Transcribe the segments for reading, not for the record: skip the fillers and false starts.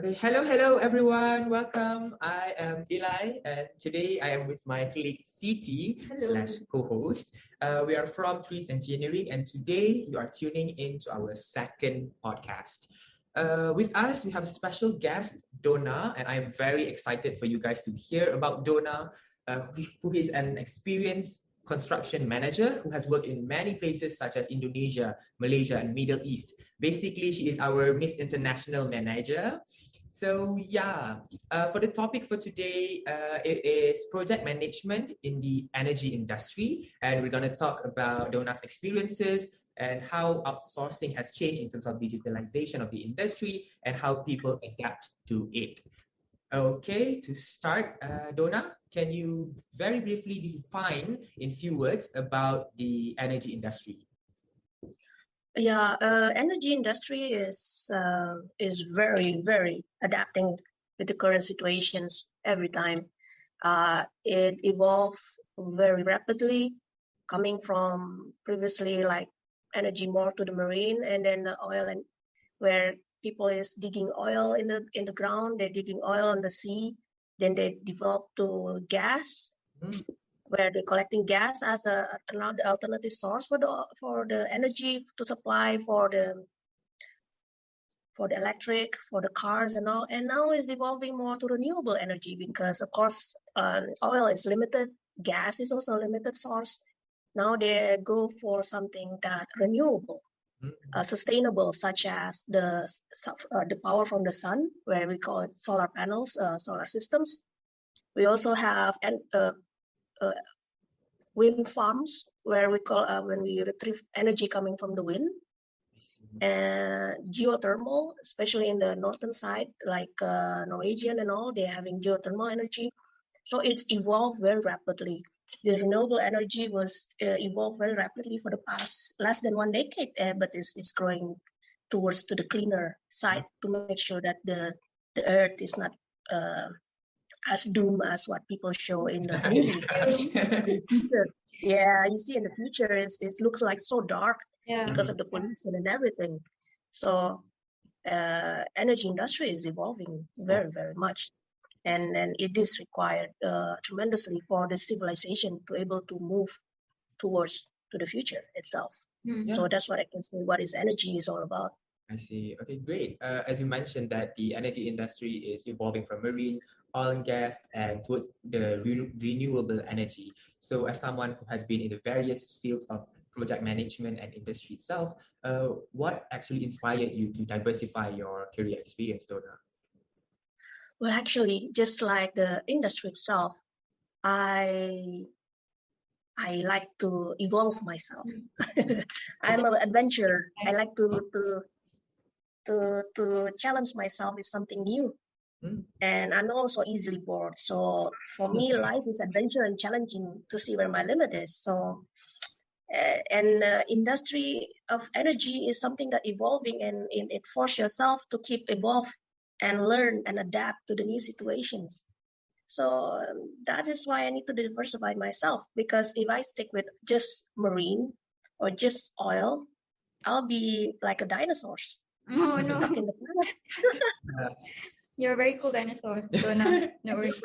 Okay, hello everyone. Welcome. I am Eli, and today I am with my colleague CT slash co-host. We are from Trees Engineering, and today you are tuning into our second podcast. With us, we have a special guest, Dona, and I am very excited for you guys to hear about Dona, who is an experienced construction manager who has worked in many places such as Indonesia, Malaysia, and Middle East. Basically, she is our Miss International manager. So for the topic for today, it is project management in the energy industry, and we're going to talk about Dona's experiences and how outsourcing has changed in terms of digitalization of the industry and how people adapt to it. Okay, to start, Dona, can you very briefly define in few words about the energy industry? Yeah, energy industry is very adapting with the current situations every time. It evolved very rapidly, coming from previously like energy more to the marine, and then the oil, and where people is digging oil in the ground, they're digging oil on the sea, then they develop to gas. Where they're collecting gas as another alternative source for the energy to supply for the electric, for the cars and all. And now it's evolving more to renewable energy because of course oil is limited, gas is also a limited source. Now they go for something that renewable, sustainable, such as the power from the sun, where we call it solar panels, solar systems. We also have wind farms, where we call when we retrieve energy coming from the wind, and geothermal, especially in the northern side, like Norwegian and all, they're having geothermal energy. So it's evolved very rapidly. The renewable energy was evolved very rapidly for the past less than 1 decade, but it's growing towards to the cleaner side to make sure that the earth is not as doom as what people show in the movie. Yeah, you see in the future it looks like so dark because of the pollution and everything. So energy industry is evolving very much, and it is required tremendously for the civilization to able to move towards to the future itself. So that's what I can say what is energy is all about. I see. Okay, great. As you mentioned that the energy industry is evolving from marine, oil and gas, and towards the renewable energy. So as someone who has been in the various fields of project management and industry itself, what actually inspired you to diversify your career experience, Dona? Well, actually, just like the industry itself, I like to evolve myself. I'm an adventurer. I like to challenge myself with something new. And I'm also easily bored. So for me, life is adventure and challenging to see where my limit is. So, industry of energy is something that evolving, and it forces yourself to keep evolve and learn and adapt to the new situations. So that is why I need to diversify myself, because if I stick with just marine or just oil, I'll be like a dinosaur. Oh no! Stuck in the planet. You're a very cool dinosaur, Dona. No worries.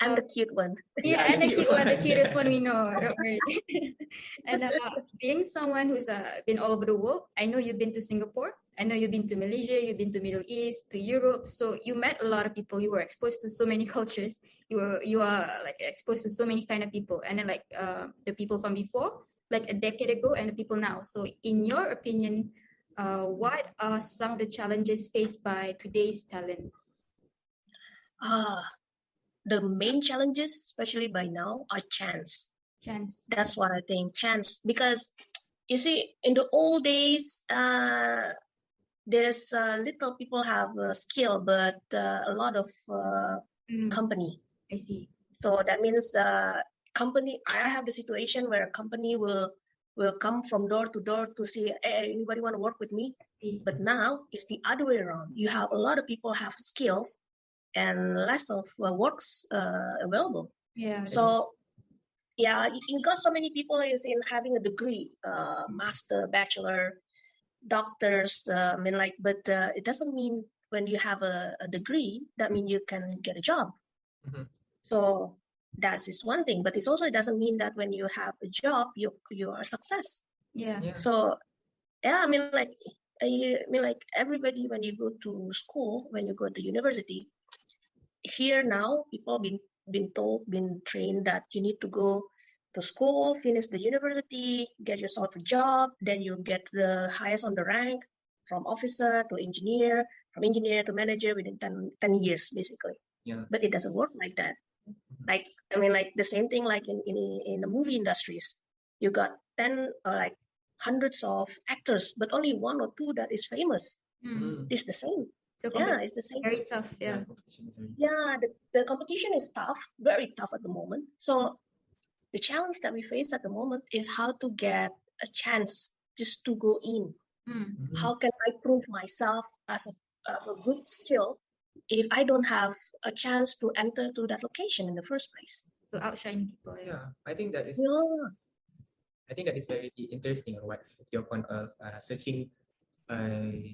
I'm the cute one. Yeah, and the cute one, the cutest one we know. Don't worry. And being someone who's been all over the world, I know you've been to Singapore. I know you've been to Malaysia. You've been to Middle East, to Europe. So you met a lot of people. You were exposed to so many cultures. You are like exposed to so many kind of people. And then like the people from before, like a decade ago, and the people now. So in your opinion, what are some of the challenges faced by today's talent? The main challenges, especially by now, are chance. That's what I think, chance. Because you see, in the old days, there's little people have skill, but a lot of company. I see. So that means company. I have the situation where a company will come from door to door to see, hey, anybody want to work with me? But now it's the other way around. You have a lot of people have skills and less of works available. Yeah. So yeah, you got so many people is in having a degree, master, bachelor, doctors. But it doesn't mean when you have a degree, that means you can get a job. Mhm. So that is one thing, but it doesn't mean that when you have a job, you are a success. Yeah. Yeah. So yeah, like everybody, when you go to school, when you go to university, here now people been trained that you need to go to school, finish the university, get yourself a job, then you get the highest on the rank, from officer to engineer, from engineer to manager within 10 years basically. Yeah. But it doesn't work like that. Like the same thing like in the movie industries, you got 10 or like hundreds of actors, but only one or two that is famous. Mm. It's the same. So It's the same. very tough. Yeah. Competition is very Yeah, the competition is tough, very tough at the moment. So the challenge that we face at the moment is how to get a chance just to go in. Mm. Mhm. How can I prove myself as a good skill if I don't have a chance to enter to that location in the first place? So outshine people. Yeah, I think that is Yeah. very interesting on what your point of searching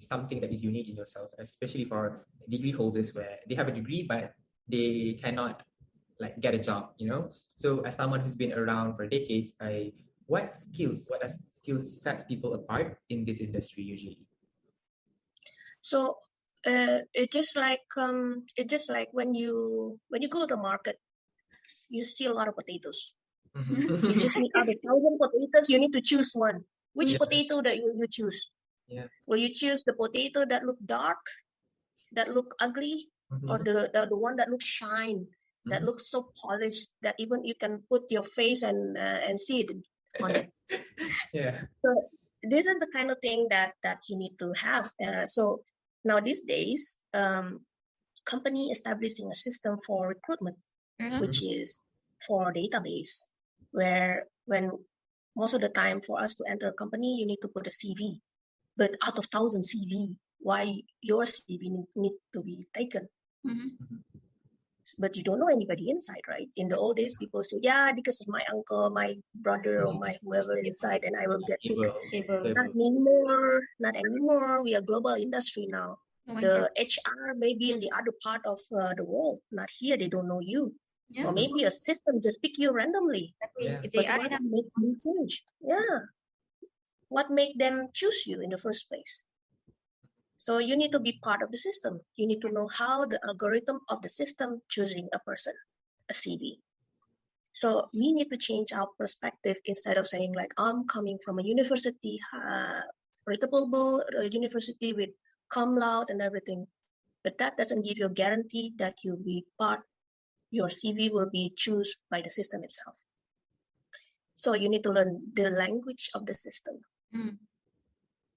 something that is unique in yourself, especially for degree holders where they have a degree but they cannot like get a job, you know. So as someone who's been around for decades, what skills sets people apart in this industry usually? So it's just like when you go to the market, you see a lot of potatoes. Mhm. You just need out of 1,000 potatoes, you need to choose one. Which Yeah. potato that you choose? Yeah. Will you choose the potato that look dark, that look ugly, or Mhm. the one that looks shine, that Mhm. looks so polished that even you can put your face and see it on it? Yeah. So this is the kind of thing that you need to have. So now these days, company establishing a system for recruitment, Uh-huh. which is for database, where when most of the time for us to enter a company, you need to put a CV. But out of 1,000 CV, why your CV need to be taken? Mhm. But you don't know anybody inside, right? In the old days, people say, yeah, because of my uncle, my brother, or my whoever inside, and I will get picked. Able. Not anymore. Not anymore. We are global industry now. Oh my The God. HR may be in the other part of the world, not here. They don't know you. Yeah. Or maybe a system just pick you randomly. Exactly. Yeah. It's But AI what now. makes them change? Yeah. What make them choose you in the first place? So you need to be part of the system. You need to know how the algorithm of the system choosing a person, a CV. So we need to change our perspective instead of saying like, I'm coming from a university, reputable university with cum laude and everything. But that doesn't give you a guarantee that you'll be part, your CV will be chosen by the system itself. So you need to learn the language of the system Mm.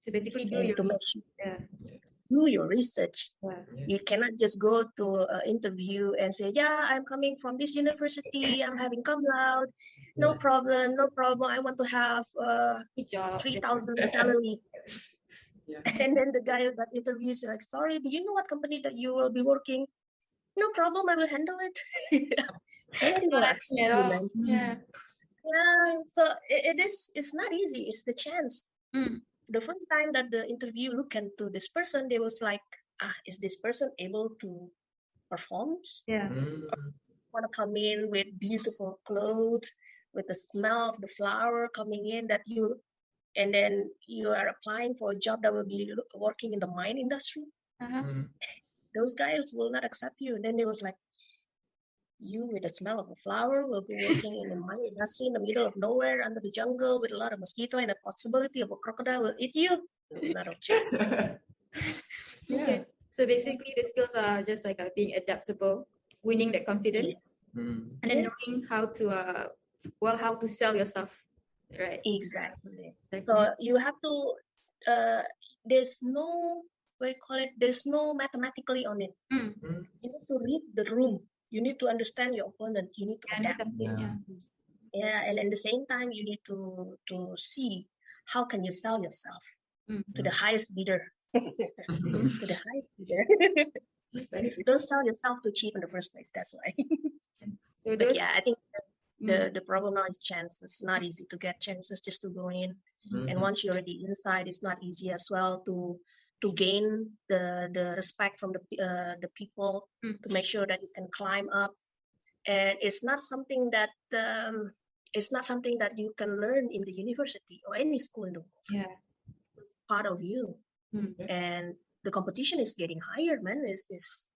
So basically, do and your to make research. sure Yeah. do your research. Yeah. You cannot just go to an interview and say, yeah, I'm coming from this university, I'm having cum laude, no Yeah. problem, no problem. I want to have Good job. 3,000 salary. Yeah. And then the guy that interviews like, sorry, do you know what company that you will be working? No problem, I will handle it. Nobody will accept you, man. Yeah. Yeah, so it's not easy. It's the chance. Mm. The first time that the interview look into this person, they was like, is this person able to perform? Yeah. Mm. Want to come in with beautiful clothes, with the smell of the flower coming in and then you are applying for a job that will be working in the mine industry. Uh-huh. Mm. Those guys will not accept you. And then they was like, you with the smell of a flower will go working in the mine industry in the middle of nowhere under the jungle with a lot of mosquito and a possibility of a crocodile will eat you. Not a chance. Yeah. Okay. So basically, the skills are just like being adaptable, winning that confidence, Mm. and then Yes, knowing how to how to sell yourself, right? exactly. Exactly. So you have to, there's no, what you call it, there's no mathematically on it. Mm. Mm. You need to read the room. You need to understand your opponent. You need to And adapt. something, yeah. Yeah, and at the same time, you need to see how can you sell yourself Mm. to the highest bidder. To the highest bidder. Very Don't sell yourself too cheap in the first place. That's why. So But those. yeah, I think Mm. the problem now is chance. It's not easy to get chances just to go in. Mhm. And once you're already inside, it's not easy as well to gain the respect from the people, to make sure that you can climb up. And it's not something that you can learn in the university or any school in the world. Yeah. It's part of you. And the competition is getting higher, man. It's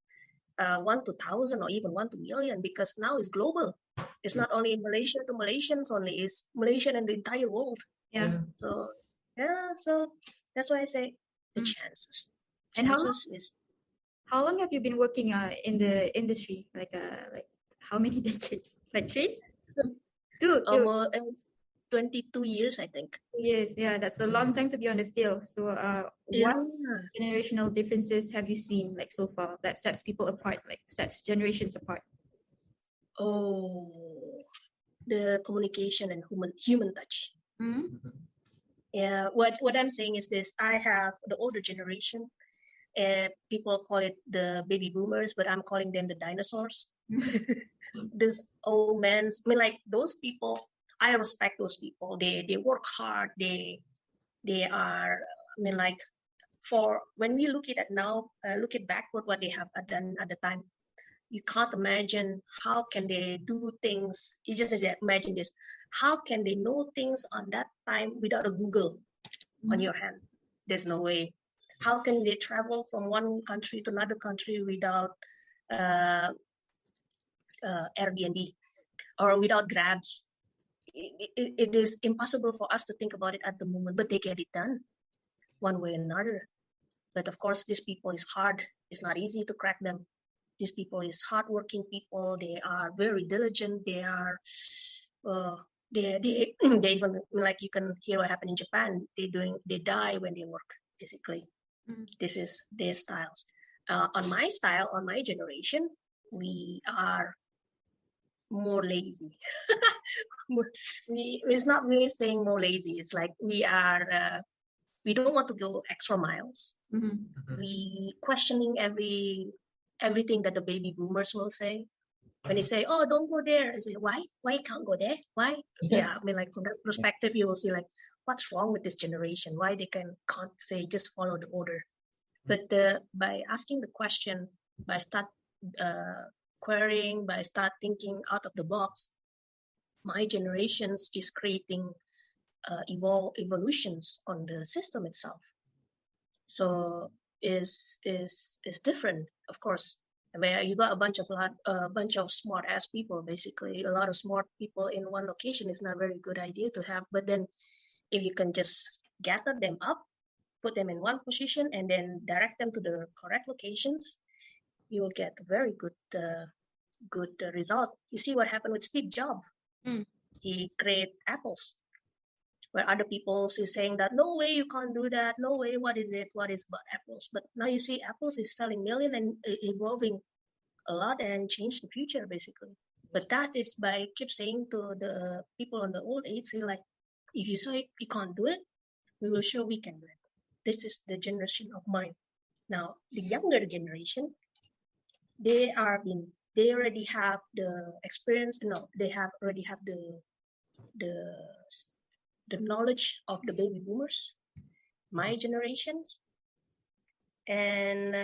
1 to 1,000 or even 1 to million, because now it's global. It's not only Malaysia to Malaysians only, it's Malaysian and the entire world. Yeah. So that's why I say the chances. And how long have you been working in the industry? Like how many decades? Like 3? 2. Almost 22 years, I think. Yes, yeah, that's a long time to be on the field. So, what generational differences have you seen like so far that sets people apart, like sets generations apart? Oh, the communication and human touch. Yeah, what I'm saying is this: I have the older generation. People call it the baby boomers, but I'm calling them the dinosaurs. This old men, I mean, like those people, I respect those people. They work hard. They are, I mean, like, for when we look at it now, look at backward what they have done at the time. You can't imagine how can they do things. You just imagine this: how can they know things on that time without a Google on your hand? There's no way. How can they travel from one country to another country without Airbnb or without Grabs? It is impossible for us to think about it at the moment, but they get it done one way or another. But of course, these people is hard. It's not easy to crack them. These people is hardworking people. They are very diligent. They are, they even, like, you can hear what happened in Japan. They die when they work, basically. This is their styles. On my generation, we are more lazy. It's not really saying more lazy. It's like we don't want to go extra miles. We questioning everything that the baby boomers will say. When they say, "Oh, don't go there," I say, "Why? Why you can't go there? Why?" Yeah, I mean, like, from that perspective, you will see, like, what's wrong with this generation? Why they can't say just follow the order? But by asking the question, by start querying, by start thinking out of the box, my generations is creating evolutions on the system itself. So is different, of course. I mean, you got a bunch of smart ass people. Basically, a lot of smart people in one location is not a very good idea to have. But then, if you can just gather them up, put them in one position, and then direct them to the correct locations, you will get a very good result. You see what happened with Steve Jobs. He created Apples, where other people is saying that no way, you can't do that, no way, what is but Apples. But now you see Apples is selling million and evolving a lot and change the future, basically. But that is by keep saying to the people on the old age, say, like, if you say you can't do it, we will show we can do it. This is the generation of mine. Now the younger generation, they already have the experience. No, they already have the knowledge of the baby boomers, my generations, and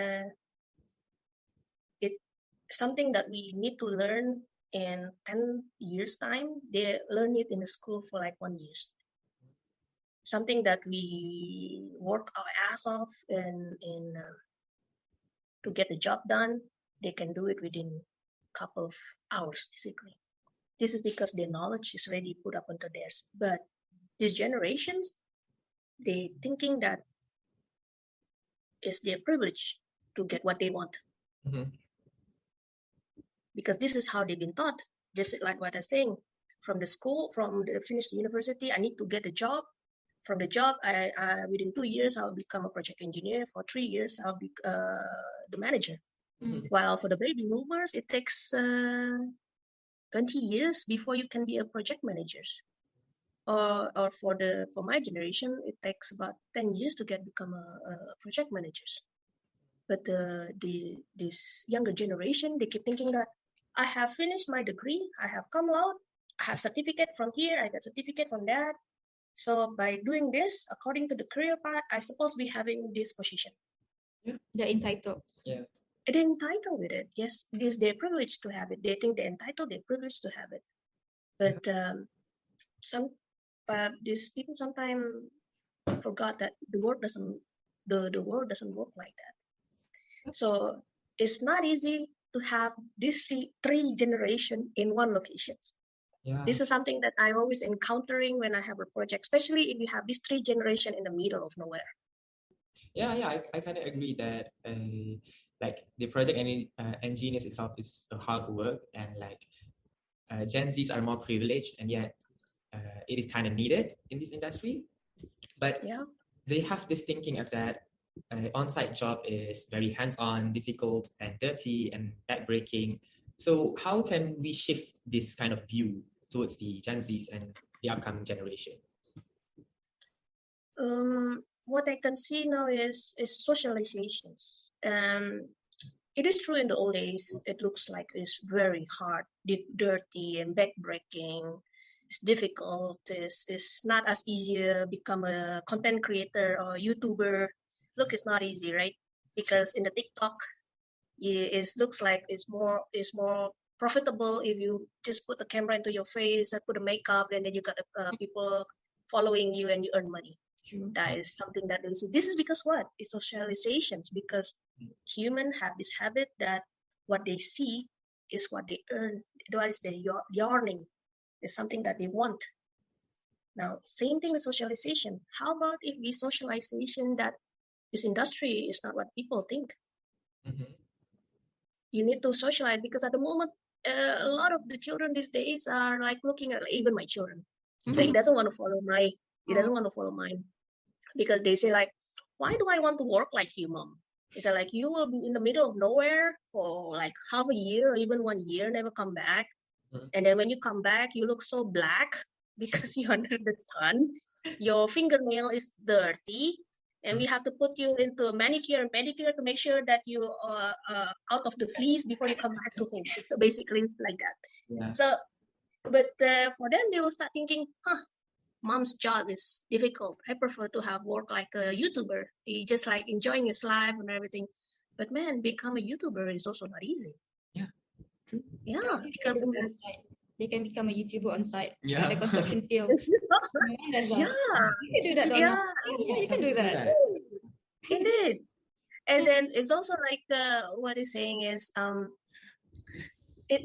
it's something that we need to learn in 10 years time. They learn it in the school for like 1 year. Something that we work our ass off in to get the job done, they can do it within a couple of hours, basically. This is because their knowledge is already put up onto theirs. But these generations, they thinking that it's their privilege to get what they want. Because this is how they've been taught. Just like what I'm saying, from the school, from the finished university, I need to get a job. From the job, I within 2 years, I'll become a project engineer. For 3 years, I'll be the manager. While for the baby boomers, it takes 20 years before you can be a project manager. Or for my generation, it takes about 10 years to become a project manager. But this younger generation, they keep thinking that I have finished my degree, I have come out, I have certificate from here, I got certificate from that. So by doing this, according to the career path, I suppose be having this position. They're entitled. Yeah. They're entitled with it. Yes, it is their privilege to have it. They think they're entitled, they're privileged to have it. But these people sometimes forgot that the world doesn't work like that. So it's not easy to have these three generation in one location. Yeah. This is something that I always encountering when I have a project, especially if you have these three generation in the middle of nowhere. Yeah, I kind of agree that like the project engineers itself is a hard work, and like Gen Zs are more privileged, and yet it is kind of needed in this industry. But Yeah. they have this thinking of that on-site job is very hands-on, difficult, and dirty, and backbreaking. So how can we shift this kind of view towards the Gen Zs and the upcoming generation? What I can see now is socializations. It is true in the old days, it looks like it's very hard, dirty and backbreaking. It's difficult. It's not as easy to become a content creator or YouTuber. Look, it's not easy, right? Because in the TikTok, it looks like it's more profitable if you just put the camera into your face and put a makeup, and then you got people following you and you earn money. True. That is something that is. This is because what? It's socializations, because humans have this habit that what they see is what they earn. Otherwise, they're yearning. It's something that they want. Now, same thing with socialization. How about if we socialization that this industry is not what people think? Mm-hmm. You need to socialize, because at the moment, a lot of the children these days are like looking at, even my children. Mm-hmm. He doesn't want to follow mine, because they say like, why do I want to work like you, mom? It's like, you will be in the middle of nowhere for like half a year or even 1 year, never come back. Mm-hmm. And then when you come back, you look so black because you're under the sun. Your fingernail is dirty. And we have to put you into a manicure and pedicure to make sure that you are out of the fleas before you come back to home. So basically, it's like that. Yeah. So, but for them, they will start thinking, mom's job is difficult. I prefer to have work like a YouTuber. He just like enjoying his life and everything. But man, become a YouTuber is also not easy. Yeah. True. Yeah. They can become a YouTuber on site Yeah. in the construction field. Yeah. You can do that, Donna. Yeah, you can do that. Indeed. And then it's also like what he's saying is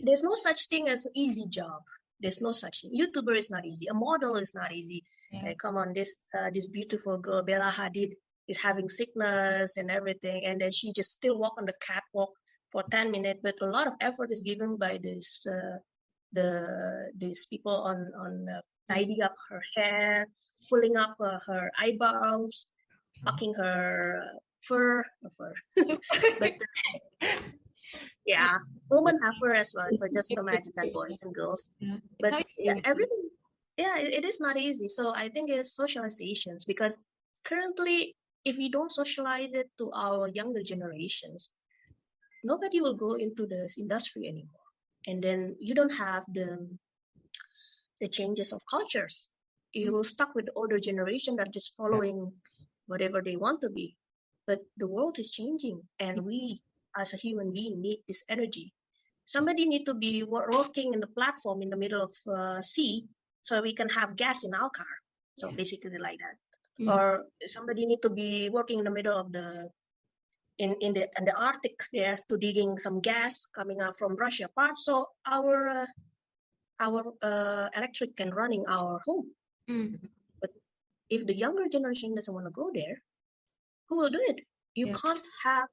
there's no such thing as easy job. There's no such thing. YouTuber is not easy. A model is not easy. Yeah. Come on, this beautiful girl Bella Hadid is having sickness and everything, and then she just still walk on the catwalk for 10 minutes. But a lot of effort is given by these people on tidying up her hair, pulling up her eyebrows, plucking her fur. But yeah, women have fur as well. So just imagine that, boys and girls. Yeah. But everything, it is not easy. So I think it's socializations, because currently, if we don't socialize it to our younger generations, nobody will go into this industry anymore. And then you don't have the changes of cultures. You're stuck with the older generation that just following whatever they want to be. But the world is changing, and we as a human being need this energy. Somebody need to be working in the platform in the middle of sea, so we can have gas in our car. So basically like that. Or somebody need to be working in the middle of the in the Arctic there to digging some gas coming out from Russia part, so our electric can run in our home. But if the younger generation doesn't want to go there, who will do it? You can't have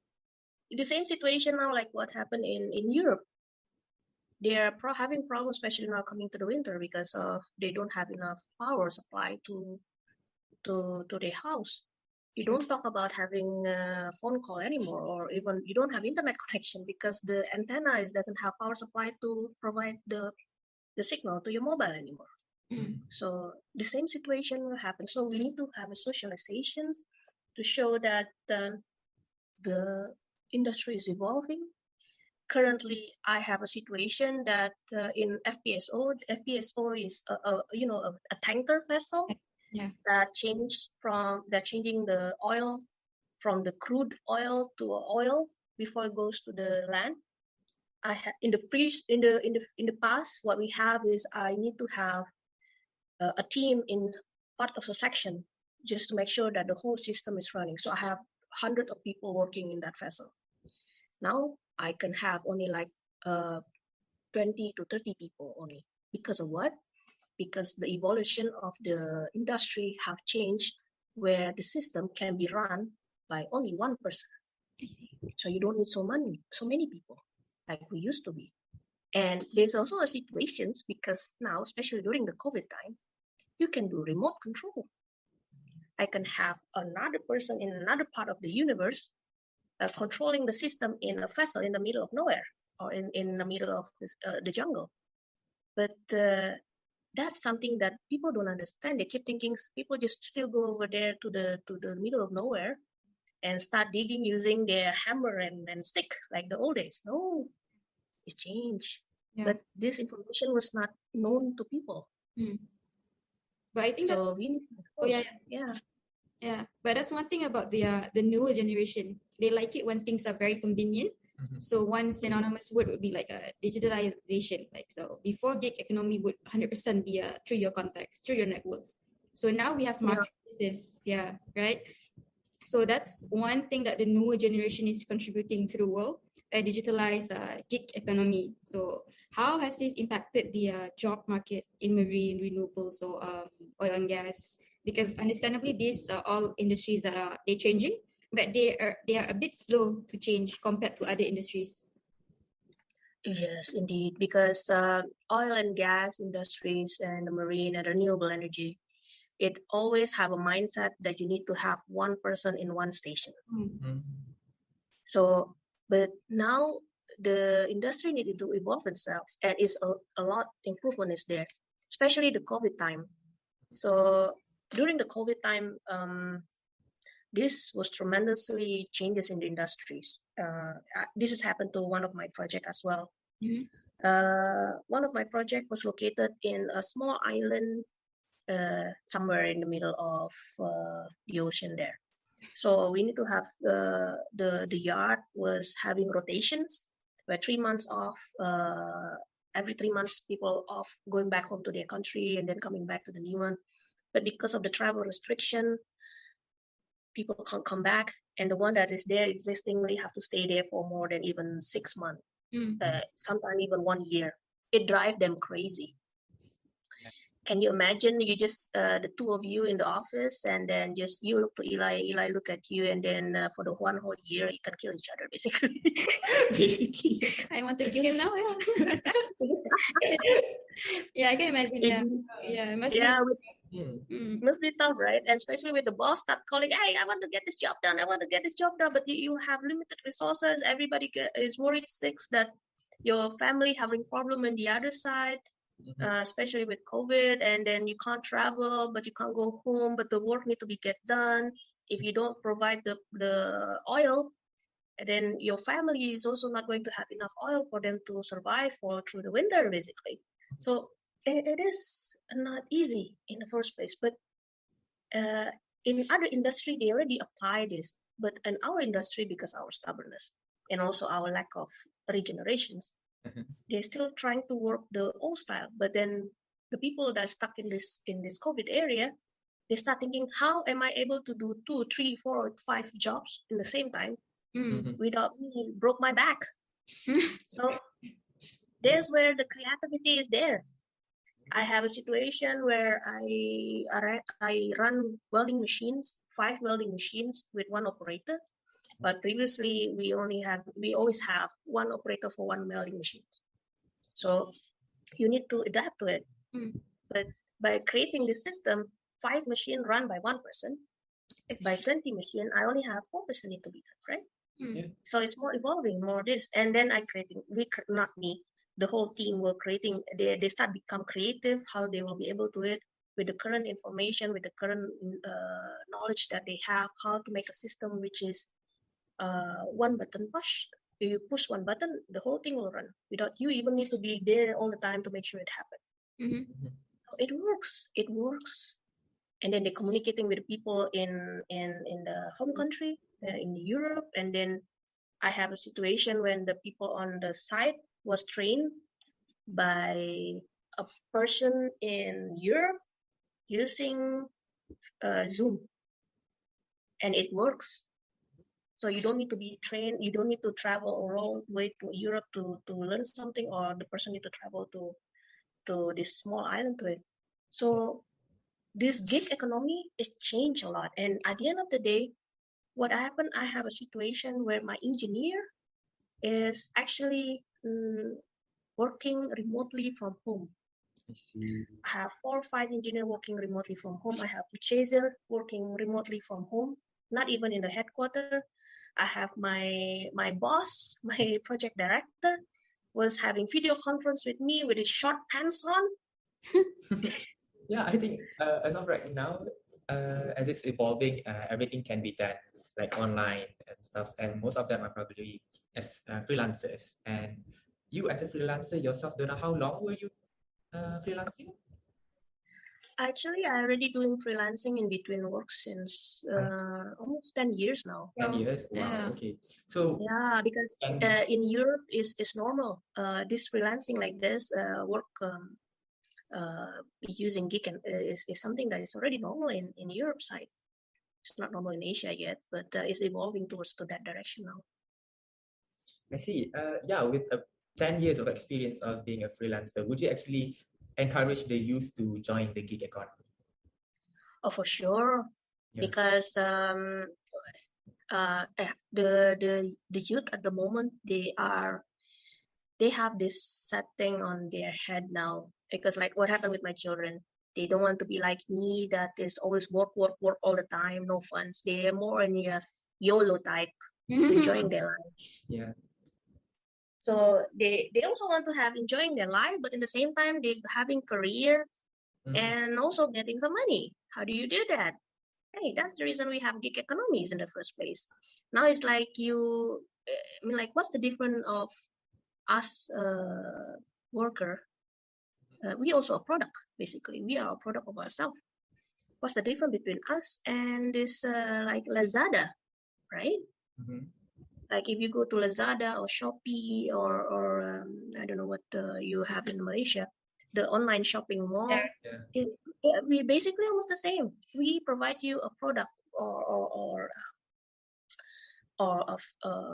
the same situation now like what happened in Europe. They are having problems, especially now coming to the winter, because they don't have enough power supply to their house. You don't talk about having a phone call anymore, or even you don't have internet connection because the antenna doesn't have power supply to provide the signal to your mobile anymore. So the same situation will happen. So we need to have a socializations to show that the industry is evolving. Currently, I have a situation that in FPSO is a tanker vessel. Yeah. That changing the oil from the crude oil to oil before it goes to the land. In the past, what we have is I need to have a team in part of the section just to make sure that the whole system is running. So I have hundreds of people working in that vessel. Now I can have only like 20 to 30 people only. Because of what? Because the evolution of the industry have changed where the system can be run by only one person. So you don't need so many people like we used to be. And there's also a situations because now, especially during the COVID time, you can do remote control. I can have another person in another part of the universe controlling the system in a vessel in the middle of nowhere or in the middle of the jungle. But that's something that people don't understand. They keep thinking people just still go over there to the middle of nowhere and start digging using their hammer and stick like the old days. No, it's changed. Yeah. But this information was not known to people. But I think So we need to yeah. But that's one thing about the newer generation. They like it when things are very convenient. So one synonymous word would be like a digitalization. Like so, before gig economy would 100% be through your contacts, through your network. So now we have marketplaces, right? So that's one thing that the newer generation is contributing to the world, a digitalized gig economy. So how has this impacted the job market in marine, renewables, or oil and gas? Because understandably, these are all industries that they're changing, but they are a bit slow to change compared to other industries. Yes, indeed, because oil and gas industries and the marine and renewable energy, it always have a mindset that you need to have one person in one station. So, but now the industry needed to evolve itself, and it's a lot improvement is there, especially the COVID time. So during the COVID time, this was tremendously changes in the industries. This has happened to one of my project as well. One of my project was located in a small island somewhere in the middle of the ocean there. So we need to have the yard was having rotations where 3 months off, every 3 months people off going back home to their country and then coming back to the new one. But because of the travel restriction, people can't come back, and the one that is there existingly have to stay there for more than even 6 months, sometimes even 1 year. It drives them crazy. Can you imagine you just the two of you in the office and then just you look to Eli look at you, and then for the one whole year you can kill each other basically. Basically, I want to kill him now. Yeah, I can imagine. It must be. Must be tough, right? And especially with the boss start calling, hey, I want to get this job done. I want to get this job done, but you have limited resources. Everybody is worried, sick, that your family having problem on the other side. Especially with COVID, and then you can't travel, but you can't go home, but the work need to be get done. If you don't provide the oil, then your family is also not going to have enough oil for them to survive through the winter, basically. So it is not easy in the first place. But in other industry, they already apply this. But in our industry, because our stubbornness and also our lack of regenerations, they're still trying to work the old style. But then the people that are stuck in this COVID area, they start thinking, how am I able to do 2, 3, 4, 5 jobs in the same time without me broke my back? So there's where the creativity is there. I have a situation where I run welding machines, 5 welding machines with one operator. But previously we always have one operator for one welding machine. So you need to adapt to it. But by creating the system, 5 machines run by one person. By 20 machines, I only have 4 person need to be done, right? So it's more evolving, more this. And then not me, the whole team were creating, they start become creative, how they will be able to do it with the current information, with the current knowledge that they have, how to make a system which is one button push. You push one button, the whole thing will run without you even need to be there all the time to make sure it happens. It works. and then they're communicating with people in the home country, in Europe. And then I have a situation when the people on the site was trained by a person in Europe using Zoom, and it works. So you don't need to be trained. You don't need to travel a long way to Europe to learn something, or the person need to travel to this small island to it. So this gig economy is changed a lot. And at the end of the day, what happened, I have a situation where my engineer is actually working remotely from home. I see. I have 4 or 5 engineers working remotely from home. I have purchaser working remotely from home, not even in the headquarters. I have my boss, my project director, was having video conference with me with his short pants on. Yeah, I think as of right now, as it's evolving, everything can be done like online and stuff, and most of them are probably as freelancers. And you, as a freelancer yourself, Donna, how long were you freelancing? Actually, I already doing freelancing in between work since almost 10 years now. 10 years. Wow. Yeah. Okay. So Yeah, because and in Europe is normal. This freelancing like this work using gig is something that is already normal in Europe side. It's not normal in Asia yet, but it's evolving towards to that direction now. I see. Yeah, with 10 years of experience of being a freelancer, would you actually encourage the youth to join the gig economy? Oh, for sure, Yeah. because the youth at the moment they have this set thing on their head now, because like what happened with my children, they don't want to be like me that is always work all the time, no funds. They're more in a YOLO type, enjoying their life. Yeah. So they also want to have enjoying their life, but in the same time they're having career and also getting some money. How do you do that? Hey, that's the reason we have gig economies in the first place. Now it's like like what's the difference of us worker? We also a product, basically. We are a product of ourselves. What's the difference between us and this like Lazada, right? Mhm. Like if you go to Lazada or Shopee or I don't know what you have in Malaysia, the online shopping mall, Yeah. we basically almost the same. We provide you a product or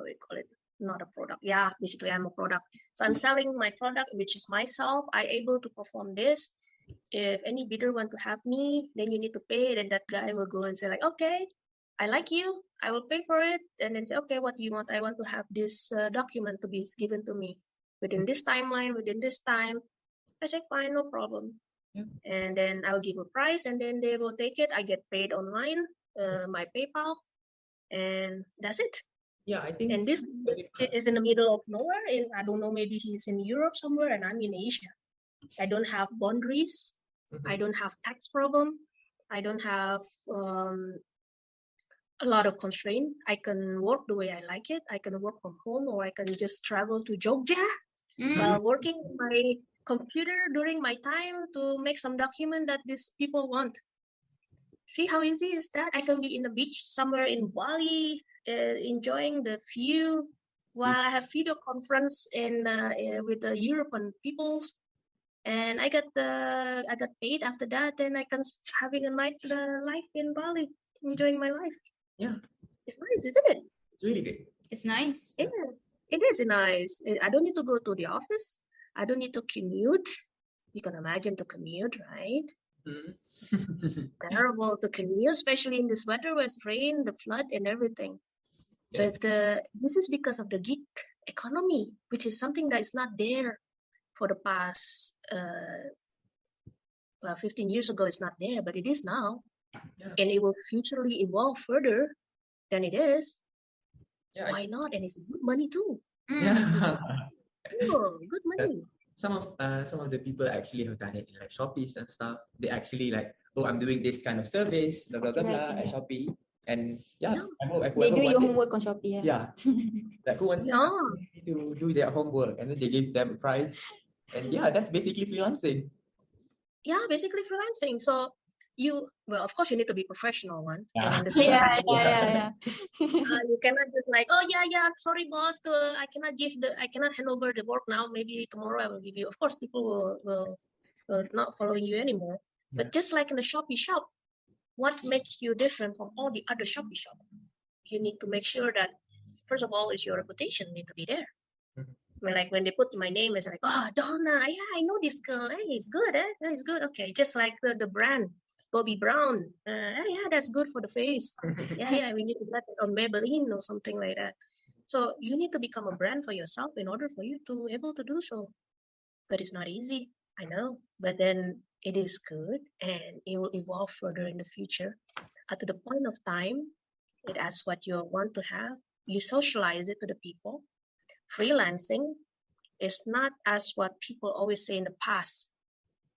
we call it not a product. Yeah, basically I'm a product. So I'm selling my product, which is myself. I able to perform this. If any bidder want to have me, then you need to pay. Then that guy will go and say like, okay, I like you, I will pay for it. And then say, okay, what do you want? I want to have this document to be given to me within this timeline, within this time. I say, fine, no problem. Yeah. And then I'll give a price, and then they will take it. I get paid online, my PayPal, and that's it. Yeah, I think And this is in the middle of nowhere. I don't know, maybe he's in Europe somewhere, and I'm in Asia. I don't have boundaries. I don't have tax problem. I don't have a lot of constraint. I can work the way I like it. I can work from home, or I can just travel to Jogja while working on my computer during my time to make some document that these people want. See how easy is that? I can be in the beach somewhere in Bali, enjoying the view while I have video conference with the European peoples, and I got paid after that. Then I can having a night life in Bali, enjoying my life. Yeah, it's nice, isn't it? it's really great. It's nice. Yeah, it is nice. I don't need to go to the office. I don't need to commute. You can imagine to commute, right? Terrible to commute, especially in this weather where it's rain, the flood, and everything. Yeah. But this is because of the gig economy, which is something that is not there for the past 15 years ago. It's not there, but it is now. Yeah. And it will futurely evolve further than it is. Yeah, Why not? And it's good money too. yeah. Oh, good money. Some of the people actually have done it in like Shopee and stuff. They actually like, oh, I'm doing this kind of service, blah blah blah, blah at Copywriting, Shopee, and yeah, Yeah. I hope They whoever do your wants it, homework on Shopee. yeah, like who wants Yeah. to do their homework, and then they give them a price, and yeah, that's basically freelancing. Yeah, basically freelancing. So well, of course, you need to be professional one. Yeah. And in the same time, Yeah. you cannot just like, oh yeah, sorry boss, I cannot hand over the work now. Maybe tomorrow I will give you. Of course, people will not following you anymore. Yeah. But just like in the Shopee shop, what makes you different from all the other Shopee shop? You need to make sure that first of all is your reputation need to be there. Mhm. I mean, like when they put my name, it's like, oh, Donna, yeah, I know this girl. Hey, it's good, Yeah, it's good. Okay, just like the brand, Bobby Brown. Yeah, that's good for the face. Yeah, we need to get it on Maybelline or something like that. So you need to become a brand for yourself in order for you to able to do so. But it's not easy, I know. But then it is good, and it will evolve further in the future. At the point of time, it asks what you want to have. You socialize it to the people. Freelancing is not as what people always say in the past.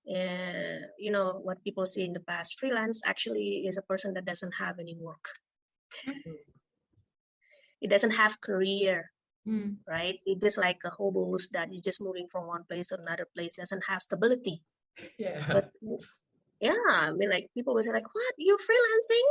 What people say in the past. Freelance actually is a person that doesn't have any work. It doesn't have career, right? It's just like a hobos that is just moving from one place to another place, doesn't have stability. Yeah. But yeah, I mean, like people will say like, what? You're freelancing?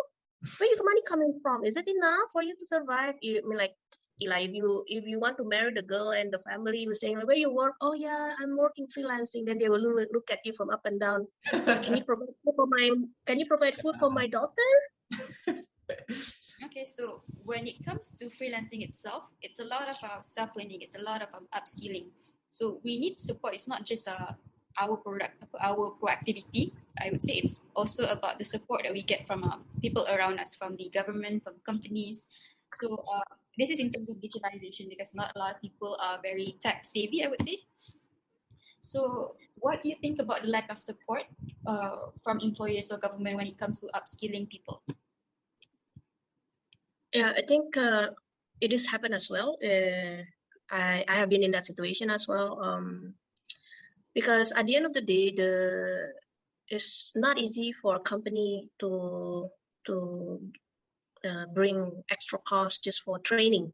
Where your money coming from? Is it enough for you to survive? I mean, like, Eli, if you want to marry the girl and the family was saying like, where you work? Oh yeah, I'm working freelancing. Then they will look at you from up and down. Can you provide food for my daughter? Okay, so when it comes to freelancing itself, it's a lot of self-learning. It's a lot of upskilling. So we need support. It's not just our proactivity. I would say it's also about the support that we get from people around us, from the government, from companies. So this is in terms of digitalization because not a lot of people are very tech savvy, I would say. So what do you think about the lack of support from employers or government when it comes to upskilling people? Yeah, I think it has happened as well. I have been in that situation as well. Because at the end of the day, it's not easy for a company to bring extra cost just for training.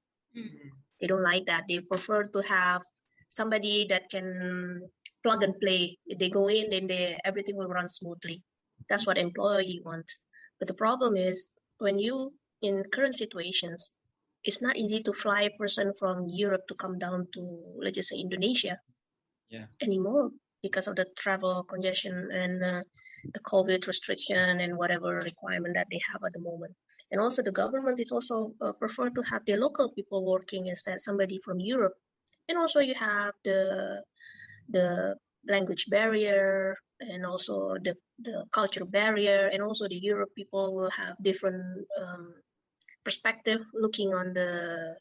They don't like that. They prefer to have somebody that can plug and play. If they go in, then everything will run smoothly. That's what employee wants. But the problem is when you in current situations, it's not easy to fly a person from Europe to come down to, let's just say, Indonesia anymore because of the travel congestion and the COVID restriction and whatever requirement that they have at the moment. And also the government is also prefer to have their local people working instead somebody from Europe. And also you have the language barrier and also the cultural barrier, and also the Europe people will have different perspective looking on the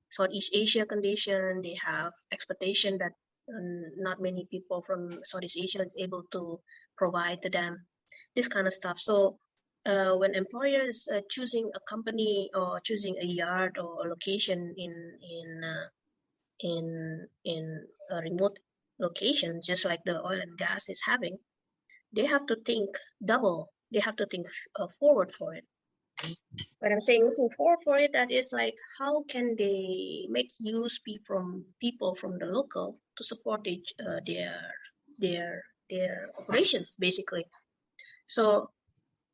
Southeast Asia condition. They have expectation that not many people from Southeast Asia is able to provide to them this kind of stuff. So when employers choosing a company or choosing a yard or a location in a remote location, just like the oil and gas is having, they have to think double. They have to think forward for it. When I'm saying looking forward for it, that is like how can they make use people from the local to support their operations basically. So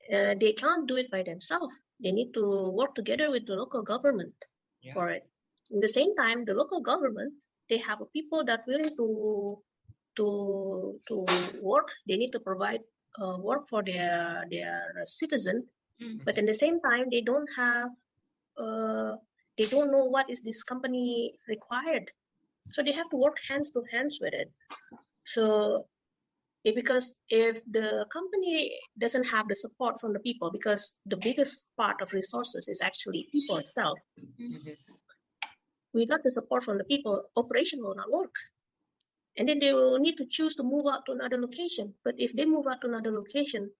they can't do it by themselves. They need to work together with the local government for it. In the same time, the local government, they have people that willing to work. They need to provide work for their citizen. But at the same time, they don't know what is this company required. So they have to work hands to hands with it. So because if the company doesn't have the support from the people, because the biggest part of resources is actually people itself, without the support from the people, operation will not work. And then they will need to choose to move out to another location. But if they move out to another location,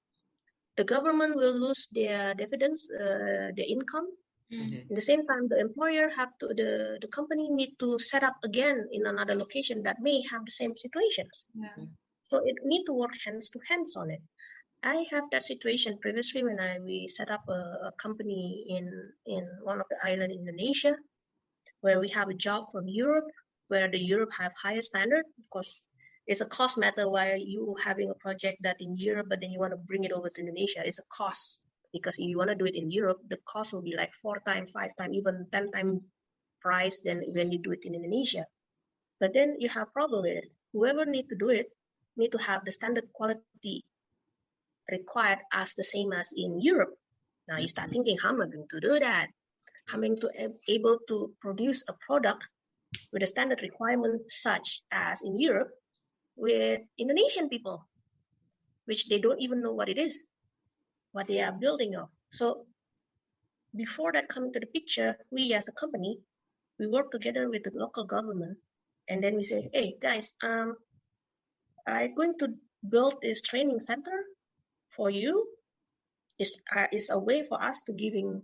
the government will lose their dividends, their income. At the same time, the employer the company need to set up again in another location that may have the same situations. So it need to work hands to hands on it. I have that situation previously when we set up a company in one of the islands in Indonesia, where we have a job from Europe, where the Europe have higher standard. Of course, It's a cost matter why you having a project that in Europe, but then you want to bring it over to Indonesia. It's a cost because if you want to do it in Europe, the cost will be like 4 times, 5 times, even 10 times price than when you do it in Indonesia. But then you have problem with it. Whoever need to do it need to have the standard quality required as the same as in Europe. Now you start thinking, how am I going to do that? How am I going to able to produce a product with a standard requirement such as in Europe with Indonesian people, which they don't even know what it is, what they are building of. So before that coming to the picture, we as a company, we work together with the local government, and then we say, hey guys, I'm going to build this training center for you. It's a way for us to giving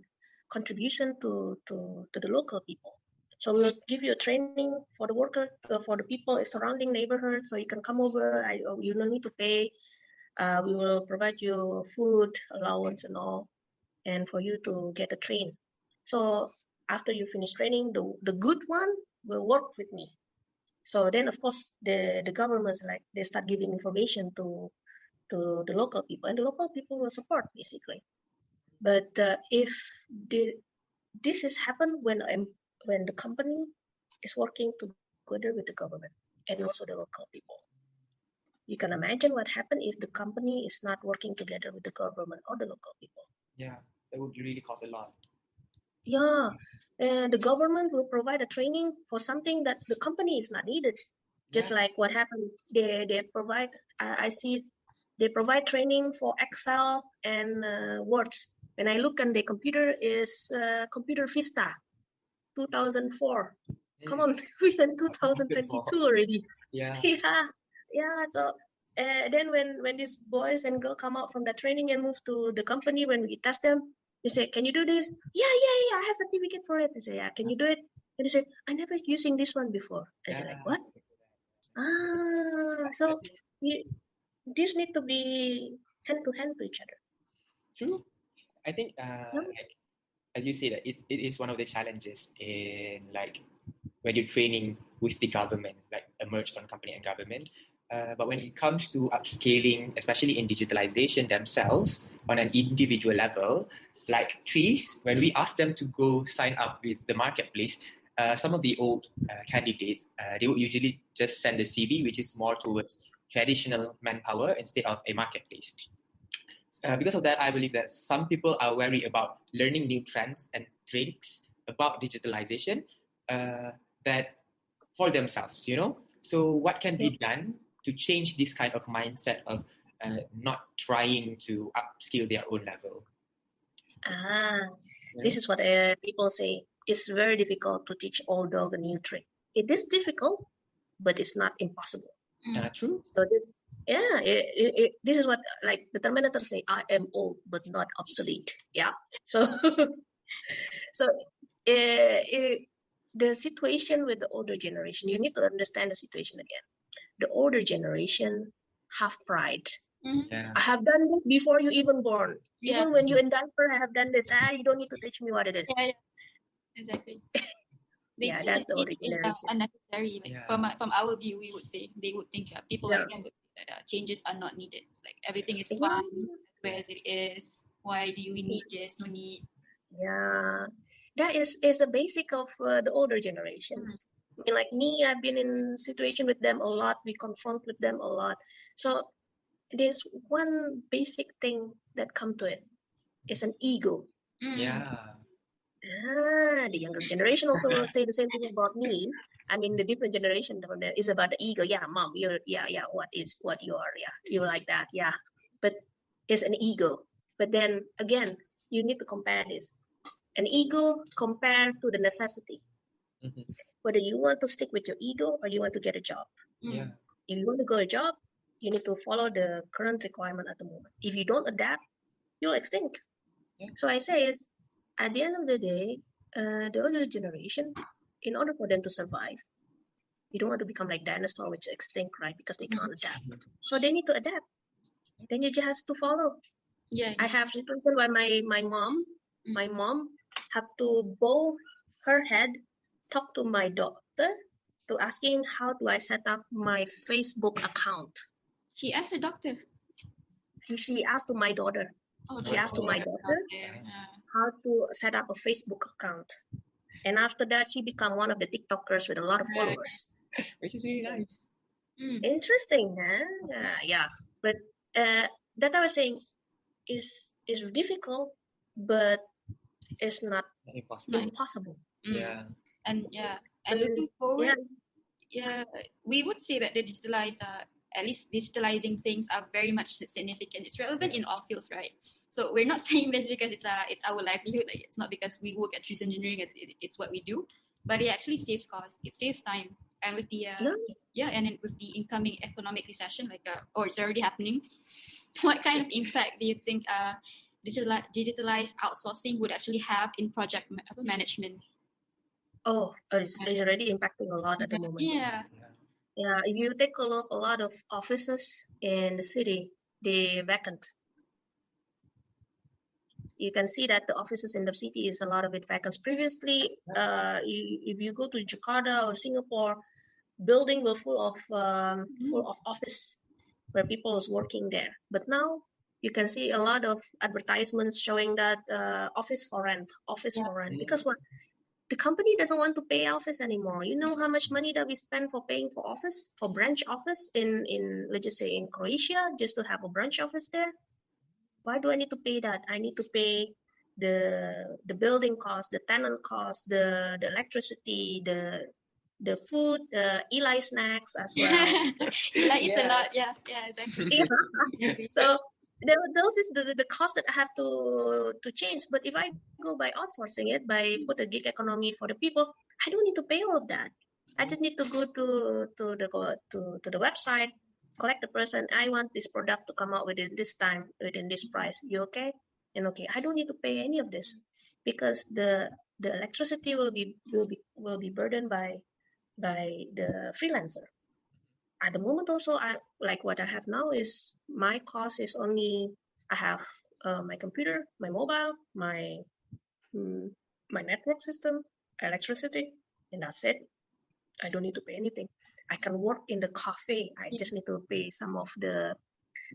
contribution to the local people. So we'll give you a training for the worker, for the people in surrounding neighborhood, so you can come over. You don't need to pay. We will provide you food allowance and all, and for you to get a train. So after you finish training, the good one will work with me. So then of course the governments, like, they start giving information to the local people, and the local people will support basically. But if this is happen when the company is working together with the government and also the local people. You can imagine what happens if the company is not working together with the government or the local people. Yeah, that would really cost a lot. Yeah, and the government will provide a training for something that the company is not needed. Just like what happened, they provide. I see they provide training for Excel and Words. When I look on the computer, is Computer Vista 2004. Come on, we're in 2022 already. Yeah. yeah. So then when these boys and girls come out from the training and move to the company, when we test them, they say, "Can you do this?" Yeah. I have certificate for it. They say, "Yeah, can you do it?" And they say, "I never using this one before." I say, like, what? So these need to be hand to hand to each other. True. I think like, as you said, it is one of the challenges in like when you're training with the government, like a merge on company and government. But when it comes to upscaling, especially in digitalization themselves on an individual level, like trees, when we ask them to go sign up with the marketplace, some of the old candidates, they would usually just send a CV, which is more towards traditional manpower instead of a marketplace. Because of that, I believe that some people are wary about learning new trends and tricks about digitalization that for themselves, you know? So what can be done to change this kind of mindset of not trying to upskill their own level? This is what people say. It's very difficult to teach old dog a new trick. It is difficult, but it's not impossible. True. So this is what, like, the Terminator say, I am old but not obsolete. Yeah. So the situation with the older generation, you need to understand the situation again. The older generation have pride. Yeah. I have done this before you even born. Even when you're in diaper, I have done this. You don't need to teach me what it is. Yeah. Exactly. That's the older generation. Unnecessary. Like from our view, we would say they would think people like them would say that changes are not needed. Like everything is fine as well as it is. Why do we need this? No need. Yeah, that is the basic of the older generations. I mean, like me, I've been in situation with them a lot. We confront with them a lot. So there's one basic thing that come to it. It's an ego. Yeah. The younger generation also will say the same thing about me. I mean, the different generation from there is about the ego. Yeah, mom, you're what you are. Yeah, you like that. Yeah, but it's an ego. But then again, you need to compare this. An ego compared to the necessity. Whether you want to stick with your ego or you want to get a job. Yeah. If you want to go a job, you need to follow the current requirement at the moment. If you don't adapt, you'll extinct. Yeah. So I say is, at the end of the day, the older generation, in order for them to survive, you don't want to become like dinosaur, which extinct, right? Because they can't adapt. So they need to adapt. Then you just have to follow. Yeah. I have situation where my mom have to bow her head, talk to my daughter, to asking how do I set up my Facebook account. She asked her doctor. She asked to my daughter. Oh, She asked to my daughter how to set up a Facebook account. And after that, she became one of the TikTokers with a lot of followers. Which is really nice. Interesting, huh? Yeah. But that I was saying is difficult, but it's not impossible. Yeah. And looking forward, we would say that the at least digitalizing things are very much significant. It's relevant in all fields, right? So we're not saying this because it's our livelihood. Like, it's not because we work at trees engineering. It's what we do, but it actually saves cost. It saves time. And with the and then with the incoming economic recession, or it's already happening, what kind of impact do you think digitalized outsourcing would actually have in project management? Oh, it's already impacting a lot at the moment. Yeah, if you take a look, a lot of offices in the city, they vacant. You can see that the offices in the city is a lot of it vacant. Previously, if you go to Jakarta or Singapore, building were full of office where people is working there. But now you can see a lot of advertisements showing that office for rent. Because what? The company doesn't want to pay office anymore. You know how much money that we spend for paying for office, for branch office in let's just say in Croatia, just to have a branch office there? Why do I need to pay that? I need to pay the building cost, the tenant cost, the electricity, the food, Eli snacks as well. Eli eats a lot. Yeah, exactly. So those is the cost that I have to change. But if I go by outsourcing it, by put a gig economy for the people, I don't need to pay all of that. I just need to go to the website, collect the person. I want this product to come out within this time, within this price. You okay? And okay, I don't need to pay any of this because the electricity will be burdened by the freelancer. At the moment also, I like what I have now is my cost is only I have my computer, my mobile, my network system, electricity, and that's it. I don't need to pay anything. I can work in the cafe. I just need to pay some of the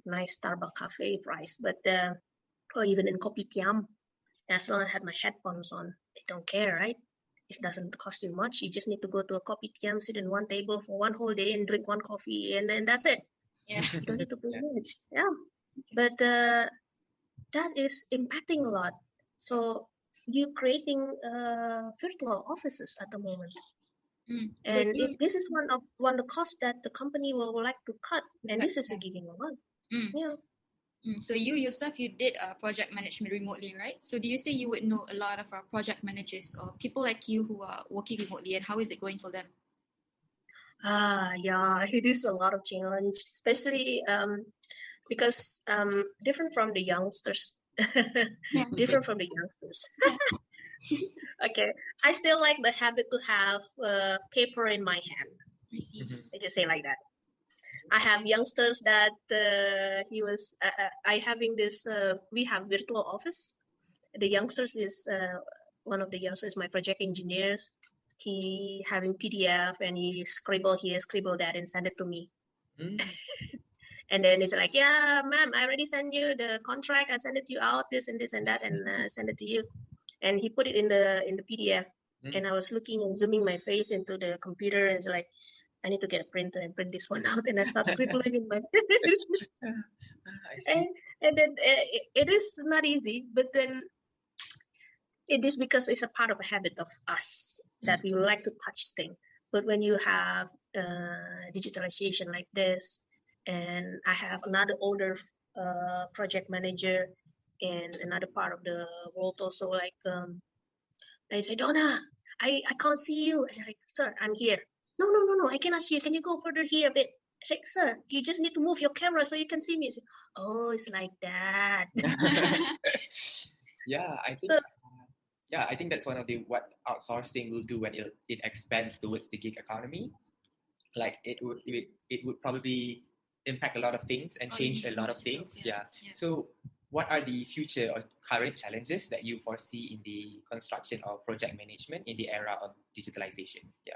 nice Starbucks cafe price, but or even in Kopitiam, as long as I have my headphones on, they don't care, right? It doesn't cost you much. You just need to go to a kopitiam, sit in one table for one whole day and drink one coffee, and then that's it. Yeah. You don't need to pay much. Yeah. But that is impacting a lot. So you're creating virtual offices at the moment. And this is one of the costs that the company will like to cut. And this is giving a lot. Yeah. So you yourself, you did project management remotely, right? So do you say you would know a lot of our project managers or people like you who are working remotely, and how is it going for them? Yeah, it is a lot of challenge, especially because different from the youngsters. Different from the youngsters. Okay, I still like the habit to have paper in my hand. I see. I just say like that. I have youngsters that I having this. We have virtual office. The youngsters is one of the youngsters, my project engineers. He having PDF and he scribble here, scribble that, and send it to me. And then it's like, yeah, ma'am, I already sent you the contract. I sent it to you out, this and this and that, and send it to you. And he put it in the PDF. And I was looking and zooming my face into the computer, and it's like, I need to get a printer and print this one out, and I start scribbling in my and then it is not easy, but then it is because it's a part of a habit of us that we like to touch things. But when you have digitalization like this, and I have another older project manager in another part of the world also, like I say, Dona, I can't see you. I say, like, sir, I'm here. No, I cannot see you. Can you go further here a bit? I say, sir, you just need to move your camera so you can see me. I say, oh, it's like that. I think that's one of the what outsourcing will do when it expands towards the gig economy. Like it would probably impact a lot of things and change a lot of things. Yeah. So what are the future or current challenges that you foresee in the construction of project management in the era of digitalization? Yeah.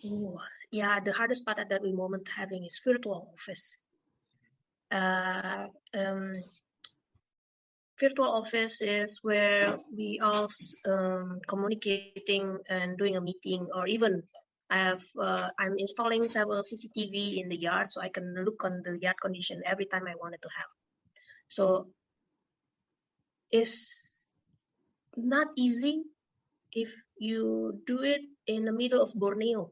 Oh, yeah, the hardest part at that moment having is virtual office. Virtual office is where we all communicating and doing a meeting, or even I'm installing several CCTV in the yard so I can look on the yard condition every time I wanted to have. So it's not easy if you do it in the middle of Borneo,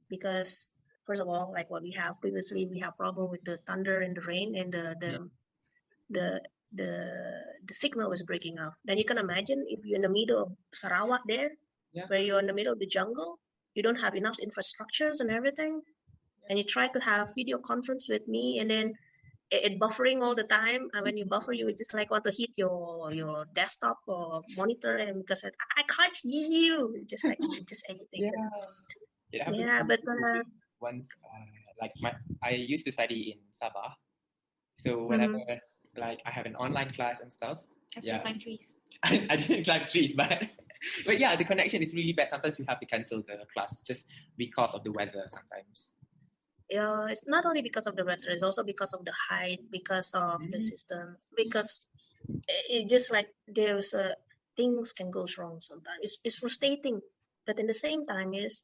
because first of all, like what we have previously, we have problem with the thunder and the rain, and the the signal was breaking off. Then you can imagine if you're in the middle of Sarawak there, where you're in the middle of the jungle, you don't have enough infrastructures and everything, and you try to have video conference with me, and then it buffering all the time. And when you buffer, you just like want to hit your desktop or monitor, and because I can't hear you, just like just anything. It happened Yeah, but once. I used to study in Sabah, so whenever like I have an online class and stuff, Have to climb trees. I didn't climb trees, but yeah, the connection is really bad. Sometimes you have to cancel the class just because of the weather. Sometimes. it's not only because of the weather, it's also because of the height, because of the systems, because it just like there's things can go wrong sometimes. It's frustrating, but in the same time is